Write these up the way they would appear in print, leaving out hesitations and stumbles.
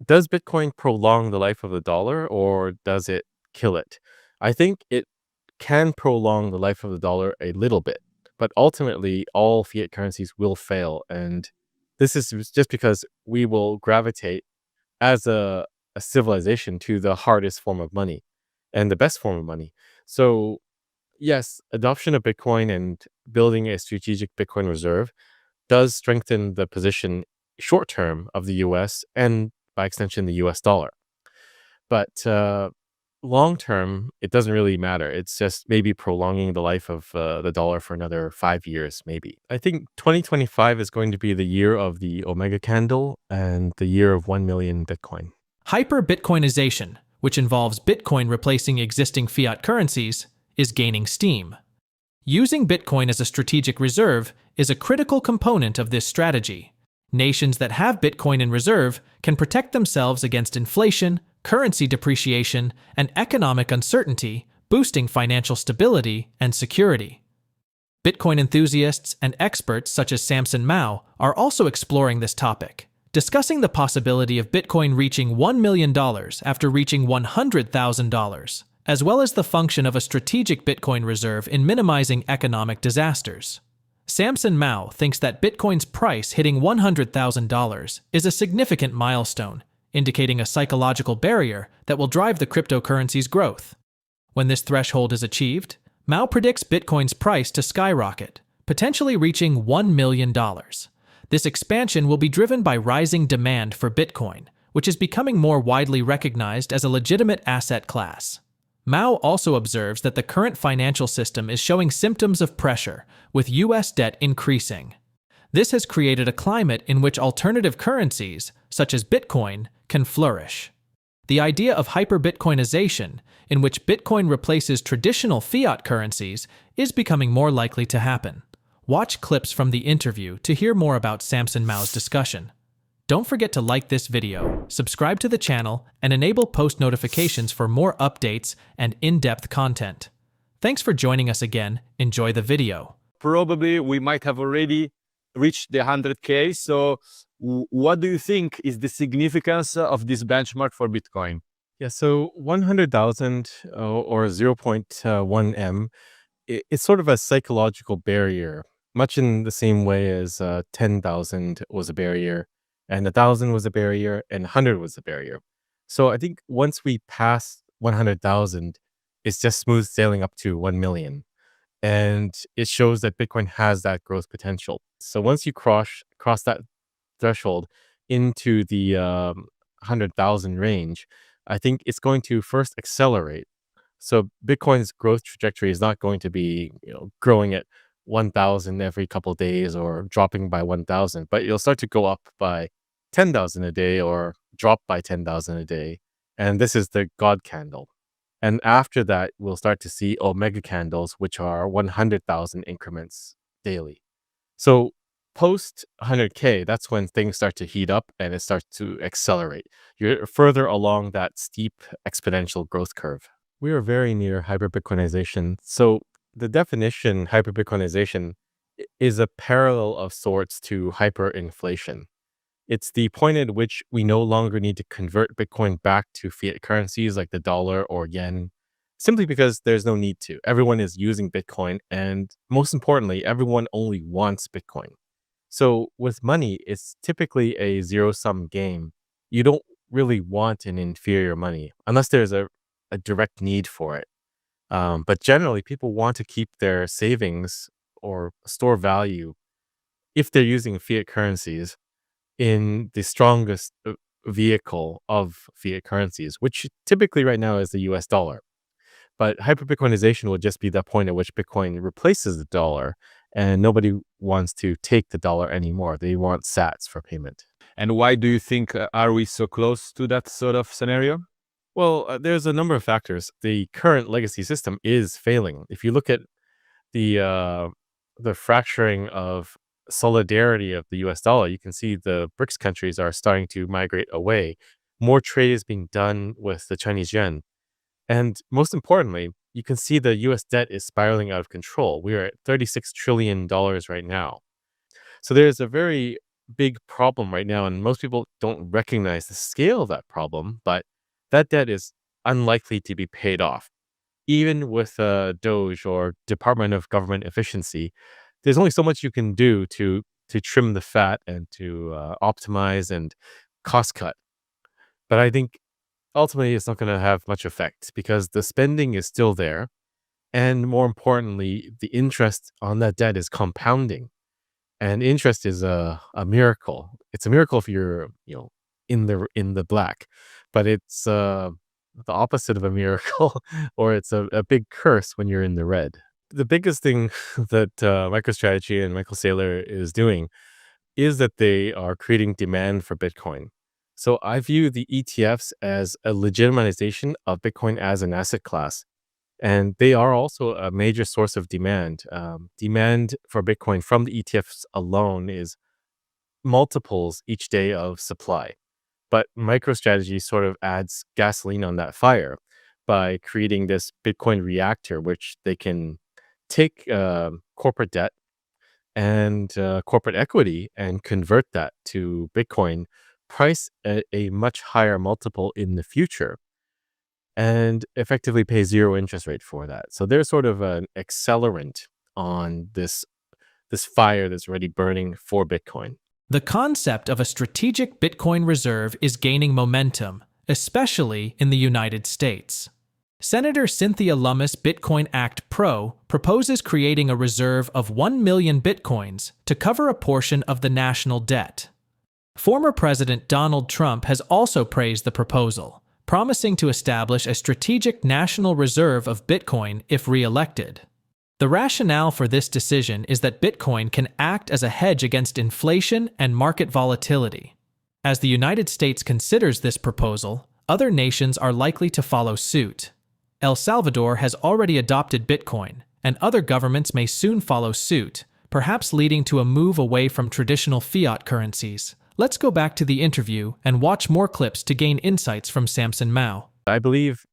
Does Bitcoin prolong the life of the dollar or does it kill it? I think it can prolong the life of the dollar a little bit, but ultimately all fiat currencies will fail. And this is just because we will gravitate as a civilization to the hardest form of money and the best form of money. So, yes, adoption of Bitcoin and building a strategic Bitcoin reserve does strengthen the position short term of the US and by extension the US dollar. But long term, it doesn't really matter. It's just maybe prolonging the life of the dollar for another 5 years, maybe. I think 2025 is going to be the year of the Omega candle and the year of 1 million Bitcoin. Hyperbitcoinization, which involves Bitcoin replacing existing fiat currencies, is gaining steam. Using Bitcoin as a strategic reserve is a critical component of this strategy. Nations that have Bitcoin in reserve can protect themselves against inflation, currency depreciation, and economic uncertainty, boosting financial stability and security. Bitcoin enthusiasts and experts such as Samson are also exploring this topic, discussing the possibility of Bitcoin reaching $1 million after reaching $100,000, as well as the function of a strategic Bitcoin reserve in minimizing economic disasters. Samson thinks that Bitcoin's price hitting $100,000 is a significant milestone, indicating a psychological barrier that will drive the cryptocurrency's growth. When this threshold is achieved, Mao predicts Bitcoin's price to skyrocket, potentially reaching $1 million. This expansion will be driven by rising demand for Bitcoin, which is becoming more widely recognized as a legitimate asset class. Mao also observes that the current financial system is showing symptoms of pressure, with US debt increasing. This has created a climate in which alternative currencies, such as Bitcoin, can flourish. The idea of hyperbitcoinization, in which Bitcoin replaces traditional fiat currencies, is becoming more likely to happen. Watch clips from the interview to hear more about Samson Mao's discussion. Don't forget to like this video, subscribe to the channel, and enable post notifications for more updates and in-depth content. Thanks for joining us again. Enjoy the video. Probably we might have already reached the 100K. So what do you think is the significance of this benchmark for Bitcoin? Yeah, so 100,000 or 0.1 M, it's sort of a psychological barrier, much in the same way as 10,000 was a barrier, and 1,000 was a barrier, and 100 was a barrier. So I think once we pass 100,000, it's just smooth sailing up to 1 million. And it shows that Bitcoin has that growth potential. So once you cross that threshold into the 100,000 range, I think it's going to first accelerate. So Bitcoin's growth trajectory is not going to be, growing at 1,000 every couple of days or dropping by 1,000, but it'll start to go up by 10,000 a day or drop by 10,000 a day. And this is the God candle. And after that, we'll start to see Omega candles, which are 100,000 increments daily. So post 100K, that's when things start to heat up and it starts to accelerate. You're further along that steep exponential growth curve. We are very near hyperbitcoinization. So the definition hyperbitcoinization is a parallel of sorts to hyperinflation. It's the point at which we no longer need to convert Bitcoin back to fiat currencies like the dollar or yen, simply because there's no need to. Everyone is using Bitcoin, and most importantly, everyone only wants Bitcoin. So with money, it's typically a zero-sum game. You don't really want an inferior money unless there's a direct need for it. But generally, people want to keep their savings or store value if they're using fiat currencies in the strongest vehicle of fiat currencies, which typically right now is the US dollar. But hyperbitcoinization will just be the point at which Bitcoin replaces the dollar, and nobody wants to take the dollar anymore. They want sats for payment. And why do you think are we so close to that sort of scenario? Well, there's a number of factors. The current legacy system is failing. If you look at the fracturing of solidarity of the US dollar, you can see the BRICS countries are starting to migrate away. More trade is being done with the Chinese yuan. And most importantly, you can see the US debt is spiraling out of control. We are at $36 trillion right now. So there's a very big problem right now, and most people don't recognize the scale of that problem, but that debt is unlikely to be paid off. Even with Doge or Department of Government Efficiency, there's only so much you can do to trim the fat and to optimize and cost cut. But I think ultimately it's not going to have much effect because the spending is still there, and more importantly, the interest on that debt is compounding. And interest is a miracle. It's a miracle if you're, in the black, but it's the opposite of a miracle, or it's a big curse when you're in the red. The biggest thing that MicroStrategy and Michael Saylor is doing is that they are creating demand for Bitcoin. So I view the ETFs as a legitimization of Bitcoin as an asset class. And they are also a major source of demand. Demand for Bitcoin from the ETFs alone is multiples each day of supply. But MicroStrategy sort of adds gasoline on that fire by creating this Bitcoin reactor, which they can take corporate debt and corporate equity and convert that to Bitcoin, price at a much higher multiple in the future, and effectively pay zero interest rate for that. So they're sort of an accelerant on this fire that's already burning for Bitcoin. The concept of a strategic Bitcoin reserve is gaining momentum, especially in the United States. Senator Cynthia Lummis' Bitcoin Act Pro proposes creating a reserve of 1 million Bitcoins to cover a portion of the national debt. Former President Donald Trump has also praised the proposal, promising to establish a strategic national reserve of Bitcoin if re-elected. The rationale for this decision is that Bitcoin can act as a hedge against inflation and market volatility. As the United States considers this proposal, other nations are likely to follow suit. El Salvador has already adopted Bitcoin, and other governments may soon follow suit, perhaps leading to a move away from traditional fiat currencies. Let's go back to the interview and watch more clips to gain insights from Samson Mao. I believe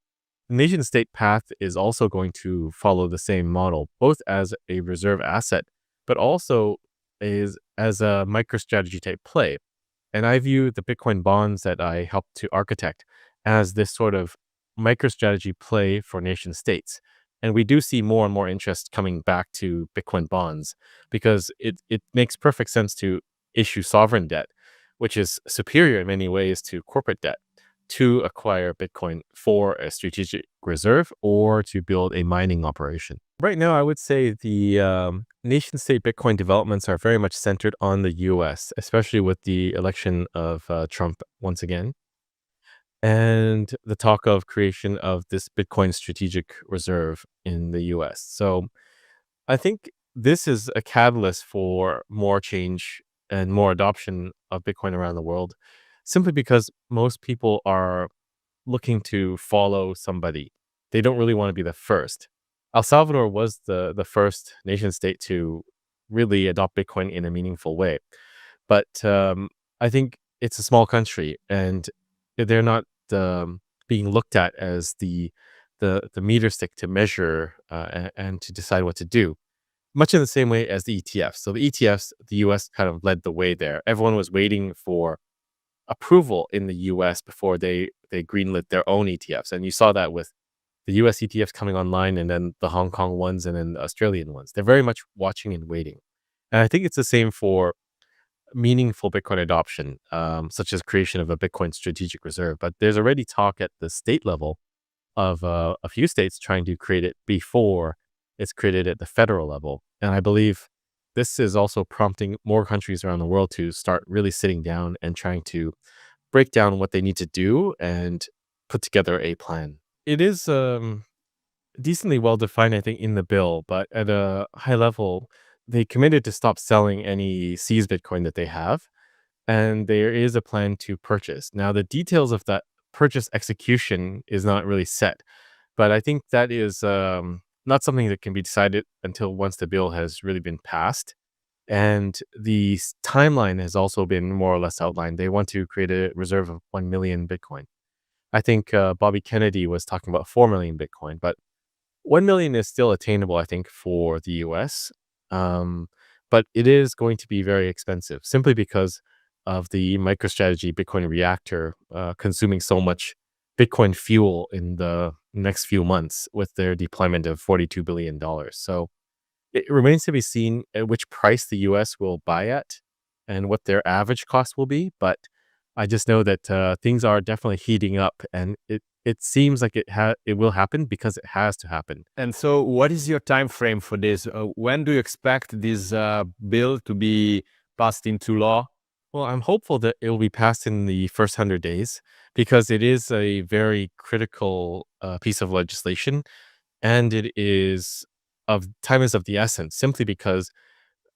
the nation state path is also going to follow the same model, both as a reserve asset, but also as a MicroStrategy type play. And I view the Bitcoin bonds that I helped to architect as this sort of MicroStrategy play for nation states. And we do see more and more interest coming back to Bitcoin bonds because it makes perfect sense to issue sovereign debt, which is superior in many ways to corporate debt, to acquire Bitcoin for a strategic reserve or to build a mining operation. Right now, I would say the nation-state Bitcoin developments are very much centered on the U.S., especially with the election of Trump once again, and the talk of creation of this Bitcoin strategic reserve in the U.S. So I think this is a catalyst for more change and more adoption of Bitcoin around the world, simply because most people are looking to follow somebody. They don't really want to be the first. El Salvador was the first nation state to really adopt Bitcoin in a meaningful way. But I think it's a small country and they're not being looked at as the meter stick to measure and to decide what to do, much in the same way as the ETFs. So the ETFs, the US kind of led the way there. Everyone was waiting for approval in the US before they greenlit their own ETFs. And you saw that with the US ETFs coming online and then the Hong Kong ones and then the Australian ones. They're very much watching and waiting. And I think it's the same for meaningful Bitcoin adoption, such as creation of a Bitcoin strategic reserve. But there's already talk at the state level of a few states trying to create it before it's created at the federal level. And I believe this is also prompting more countries around the world to start really sitting down and trying to break down what they need to do and put together a plan. It is decently well defined, I think, in the bill, but at a high level, they committed to stop selling any seized Bitcoin that they have. And there is a plan to purchase. Now, the details of that purchase execution is not really set, but I think that is not something that can be decided until once the bill has really been passed. And the timeline has also been more or less outlined. They want to create a reserve of 1 million Bitcoin. I think Bobby Kennedy was talking about 4 million Bitcoin, but 1 million is still attainable, I think, for the US. But but it is going to be very expensive simply because of the MicroStrategy Bitcoin reactor consuming so much Bitcoin fuel in the next few months with their deployment of $42 billion. So it remains to be seen at which price the US will buy at and what their average cost will be. But I just know that things are definitely heating up, and it seems like it will happen because it has to happen. And so, what is your time frame for this? When do you expect this bill to be passed into law? Well, I'm hopeful that it will be passed in the first 100 days because it is a very critical piece of legislation, and it is of time is of the essence. Simply because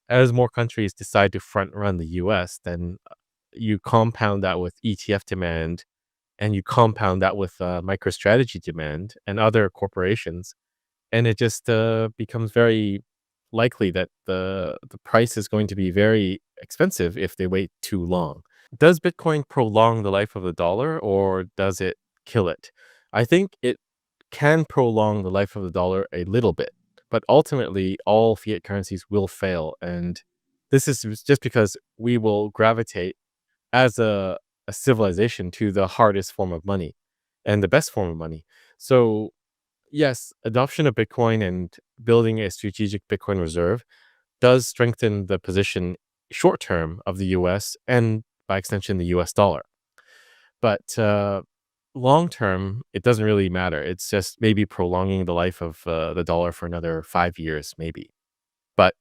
as more countries decide to front run the U.S., then you compound that with ETF demand, and you compound that with MicroStrategy demand and other corporations, and it just becomes very likely that the price is going to be very expensive if they wait too long. Does Bitcoin prolong the life of the dollar, or does it kill it? I think it can prolong the life of the dollar a little bit, but ultimately all fiat currencies will fail, and this is just because we will gravitate as a civilization to the hardest form of money and the best form of money. So yes, adoption of Bitcoin and building a strategic Bitcoin reserve does strengthen the position short term of the US and by extension the US dollar. But long term, it doesn't really matter. It's just maybe prolonging the life of the dollar for another 5 years, maybe. But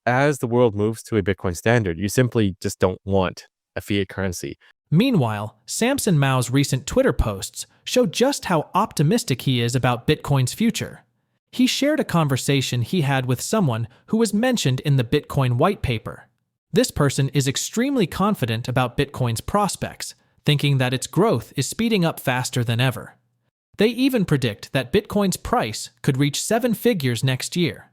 as the world moves to a Bitcoin standard, you simply just don't want a fiat currency. Meanwhile, Samson Mao's recent Twitter posts show just how optimistic he is about Bitcoin's future. He shared a conversation he had with someone who was mentioned in the Bitcoin white paper. This person is extremely confident about Bitcoin's prospects, thinking that its growth is speeding up faster than ever. They even predict that Bitcoin's price could reach 7 figures next year.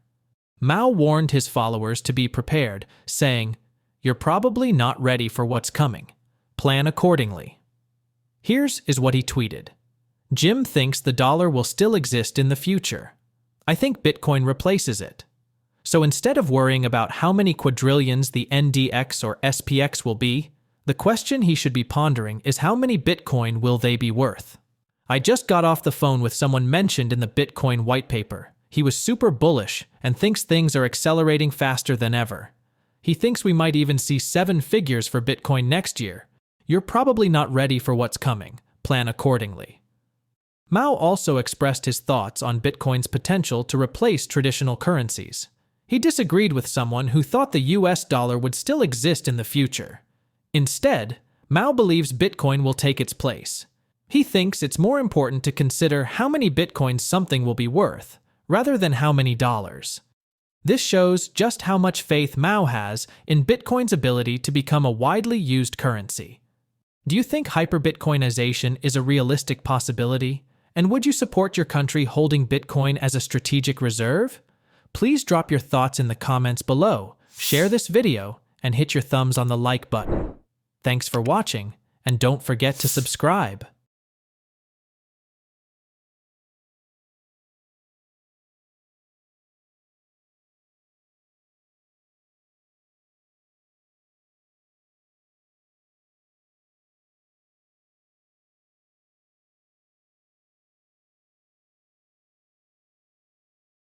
Mao warned his followers to be prepared, saying, "You're probably not ready for what's coming. Plan accordingly." Here's what he tweeted. "Jim thinks the dollar will still exist in the future. I think Bitcoin replaces it. So instead of worrying about how many quadrillions the NDX or SPX will be, the question he should be pondering is how many Bitcoin will they be worth. I just got off the phone with someone mentioned in the Bitcoin white paper. He was super bullish and thinks things are accelerating faster than ever. He thinks we might even see 7 figures for Bitcoin next year. You're probably not ready for what's coming. Plan accordingly." Mao also expressed his thoughts on Bitcoin's potential to replace traditional currencies. He disagreed with someone who thought the US dollar would still exist in the future. Instead, Mao believes Bitcoin will take its place. He thinks it's more important to consider how many Bitcoins something will be worth, rather than how many dollars. This shows just how much faith Mao has in Bitcoin's ability to become a widely used currency. Do you think hyperbitcoinization is a realistic possibility? And would you support your country holding Bitcoin as a strategic reserve? Please drop your thoughts in the comments below, share this video, and hit your thumbs on the like button. Thanks for watching, and don't forget to subscribe.